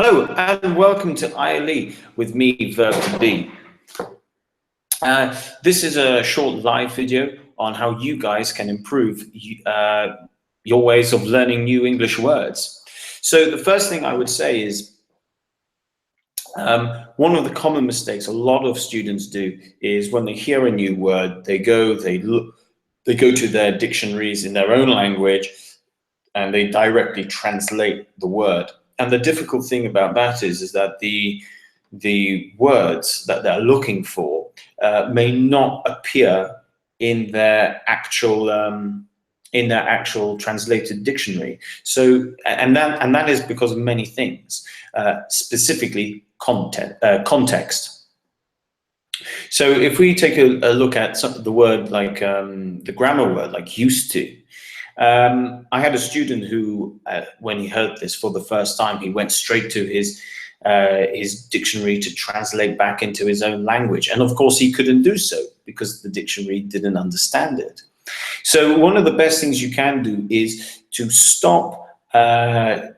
Hello and welcome to ILE with me, Verb to Be. This is a short live video on how you guys can improve your ways of learning new English words. So the first thing I would say is one of the common mistakes a lot of students do is when they hear a new word, they go to their dictionaries in their own language and they directly translate the word. And the difficult thing about that is that the words that they're looking for may not appear in their actual translated dictionary. So, and that is because of many things, specifically context. So, if we take a look at the word like the grammar word like used to. I had a student who, when he heard this for the first time, he went straight to his dictionary to translate back into his own language. And of course, he couldn't do so because the dictionary didn't understand it. So one of the best things you can do is to stop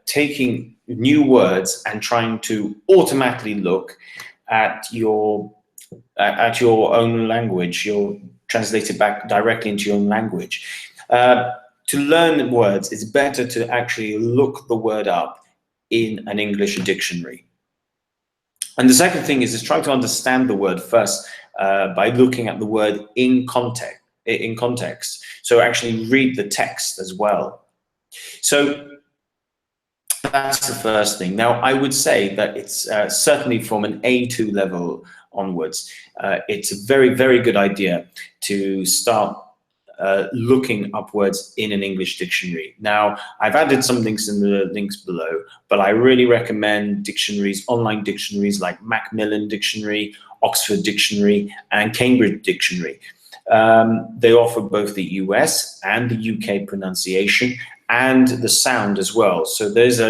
taking new words and trying to automatically look at your own language. You'll translate it back directly into your own language. To learn words, it's better to actually look the word up in an English dictionary. And the second thing is try to understand the word first by looking at the word in context. So actually read the text as well. So that's the first thing. Now, I would say that it's certainly from an A2 level onwards, it's a very, very good idea to start looking upwards in an English dictionary. Now, I've added some links in the links below, but I really recommend dictionaries, online dictionaries like Macmillan Dictionary, Oxford Dictionary, and Cambridge Dictionary. They offer both the US and the UK pronunciation and the sound as well. So there is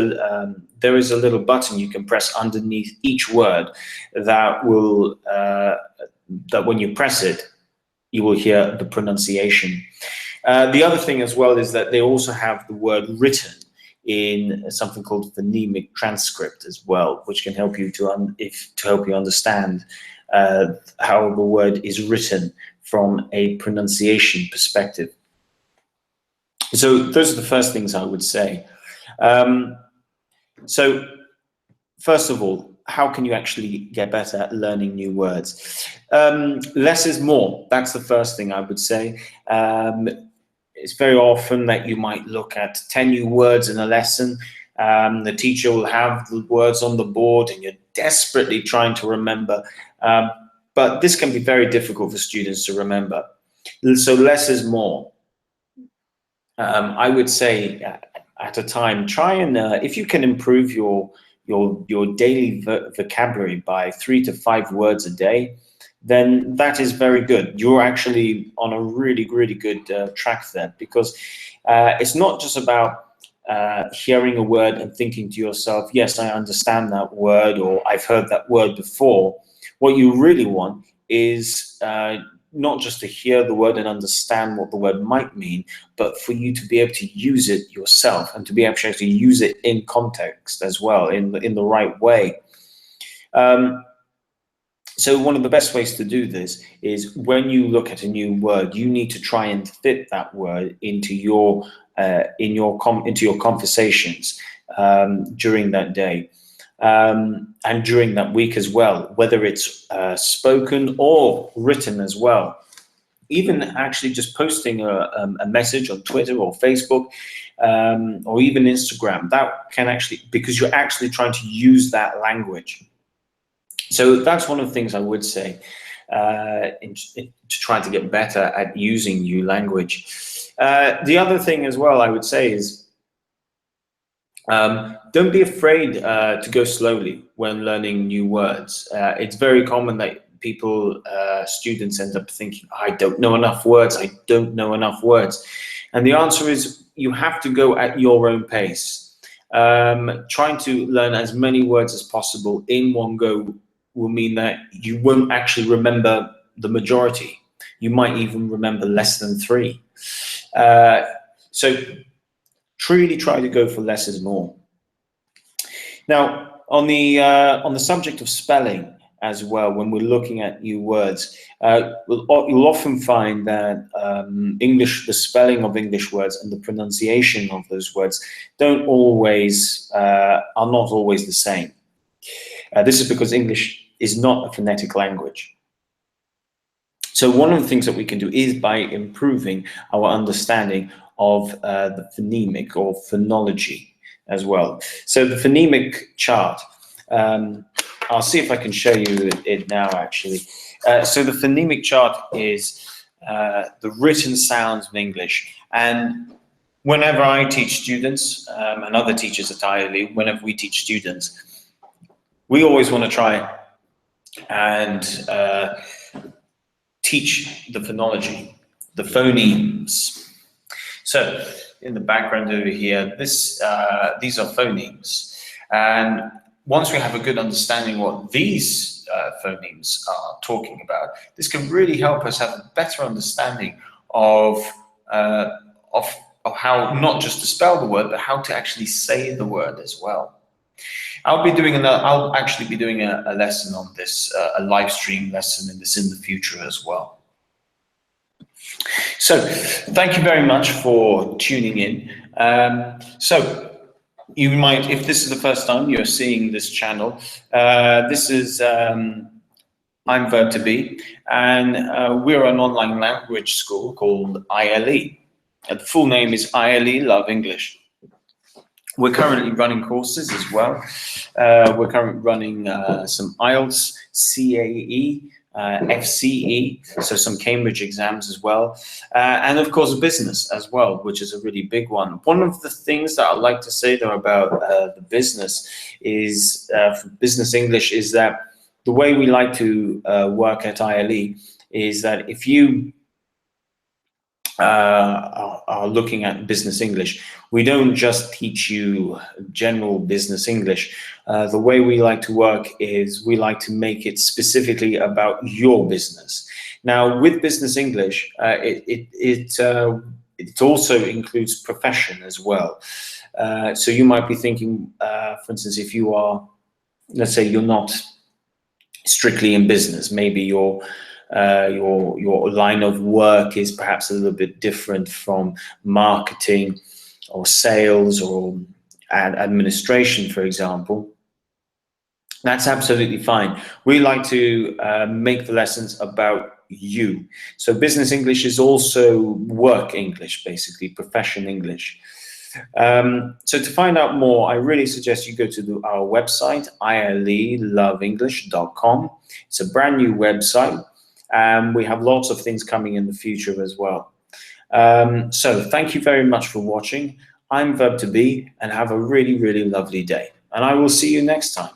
a little button you can press underneath each word that will that when you press it, you will hear the pronunciation. The other thing as well is that they also have the word written in something called phonemic transcript as well, which can help you to help you understand how the word is written from a pronunciation perspective. So those are the first things I would say. So first of all, how can you actually get better at learning new words? Less is more. That's the first thing I would say. It's very often that you might look at 10 new words in a lesson. The teacher will have the words on the board and you're desperately trying to remember. But this can be very difficult for students to remember. So less is more. I would say at a time, try and, if you can improve your daily vocabulary by 3 to 5 words a day, then that is very good. You're actually on a really, really good track there, because it's not just about hearing a word and thinking to yourself, yes, I understand that word, or I've heard that word before. What you really want is not just to hear the word and understand what the word might mean, but for you to be able to use it yourself and to be able to actually use it in context as well, in the right way. So one of the best ways to do this is when you look at a new word, you need to try and fit that word into your conversations during that day. And during that week as well, whether it's spoken or written as well. Even actually just posting a message on Twitter or Facebook or even Instagram, that can actually, because you're actually trying to use that language. So that's one of the things I would say to try to get better at using new language. The other thing as well I would say is, don't be afraid to go slowly when learning new words. It's very common that students end up thinking, I don't know enough words, I don't know enough words. And the answer is you have to go at your own pace. Trying to learn as many words as possible in one go will mean that you won't actually remember the majority. You might even remember less than 3. So truly try to go for less is more. Now, On the subject of spelling as well, when we're looking at new words, you'll often find that the spelling of English words and the pronunciation of those words are not always the same. This is because English is not a phonetic language. So one of the things that we can do is by improving our understanding of the phonemic or phonology as well. So the phonemic chart, I'll see if I can show you it now actually. So the phonemic chart is the written sounds of English. And whenever I teach students, and other teachers at ILE, whenever we teach students, we always want to try and teach the phonology, the phonemes. So in the background over here, these are phonemes. And once we have a good understanding what these phonemes are talking about, this can really help us have a better understanding of how not just to spell the word, but how to actually say the word as well. I'll actually be doing a lesson on this, a live stream lesson in the future as well. So thank you very much for tuning in. So you might, if this is the first time you're seeing this channel, this is I'm Verb to Be, and we're an online language school called ILE. The full name is ILE Love English. We're currently running courses as well. We're currently running some IELTS, CAE, FCE, so some Cambridge exams as well, and of course business as well, which is a really big one. One of the things that I'd like to say though about the business is, for business English, is that the way we like to work at ILE is that if you are looking at business English, we don't just teach you general business English. The way we like to work is we like to make it specifically about your business. Now, with business English, it also includes profession as well. So you might be thinking, for instance, if you are, let's say you're not strictly in business, maybe your line of work is perhaps a little bit different from marketing or sales or administration, for example. That's absolutely fine. We like to make the lessons about you. So business English is also work English, basically, profession English. So to find out more, I really suggest you go to our website, ileloveenglish.com. It's a brand new website. We have lots of things coming in the future as well. So thank you very much for watching. I'm Verb to Be, and have a really, really lovely day. And I will see you next time.